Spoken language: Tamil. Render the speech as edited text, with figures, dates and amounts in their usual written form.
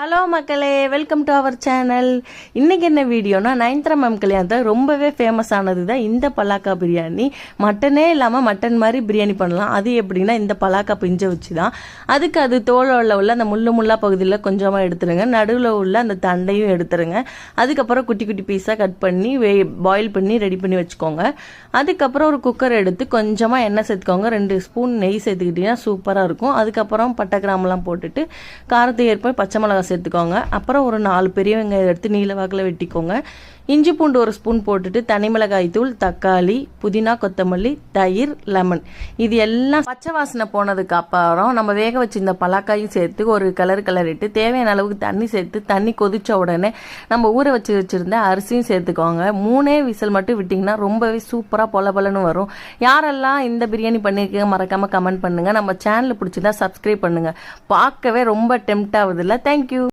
ஹலோ மக்களே, வெல்கம் டு அவர் சேனல். இன்றைக்கி என்ன வீடியோனா, நயன்தாரா மேம் கல்யாணத்தில் ரொம்பவே ஃபேமஸ் ஆனது தான் இந்த பலாக்கா பிரியாணி. மட்டனே இல்லாமல் மட்டன் மாதிரி பிரியாணி பண்ணலாம். அது எப்படின்னா, இந்த பலாக்கா பிஞ்சை வச்சு தான். அதுக்கு அது தோலில் உள்ள அந்த முள்ளா பகுதியில் கொஞ்சமாக எடுத்துருங்க. நடுவில் உள்ள அந்த தண்டையும் எடுத்துருங்க. அதுக்கப்புறம் குட்டி குட்டி பீஸாக கட் பண்ணி பாயில் பண்ணி ரெடி பண்ணி வச்சுக்கோங்க. அதுக்கப்புறம் ஒரு குக்கர் எடுத்து கொஞ்சமாக எண்ணெய் சேர்த்துக்கோங்க. 2 ஸ்பூன் நெய் சேர்த்துக்கிட்டிங்கன்னா சூப்பராக இருக்கும். அதுக்கப்புறம் பட்டை கிராம்பெலாம் போட்டுட்டு காரத்துக்கு ஏற்ப பச்சை மிளகாய் சேர்த்துக்கோங்க. அப்புறம் ஒரு 4 பெரிய வெங்காயம் எடுத்து நீல வாக்கில் வெட்டிக்கோங்க. இஞ்சி பூண்டு 1 ஸ்பூன் போட்டுட்டு தனி மிளகாய் தூள், தக்காளி, புதினா, கொத்தமல்லி, தயிர், லெமன் இது எல்லாம் பச்சை வாசனை போனதுக்கு அப்புறம் நம்ம வேக வச்சிருந்த பலாக்காயும் சேர்த்து ஒரு கிளறிட்டு தேவையான அளவுக்கு தண்ணி சேர்த்து தண்ணி கொதிச்ச உடனே நம்ம ஊற வச்சிருந்த அரிசியும் சேர்த்துக்கோங்க. 3 விசில் மட்டும் விட்டிங்கன்னா ரொம்பவே சூப்பராக பொலன்னு வரும். யாரெல்லாம் இந்த பிரியாணி பண்ணியிருக்கீங்க மறக்காமல் கமெண்ட் பண்ணுங்கள். நம்ம சேனல் பிடிச்சிதான் சப்ஸ்கிரைப் பண்ணுங்கள். பார்க்கவே ரொம்ப டெம்ட் ஆகுதுல்ல. தேங்க்யூ.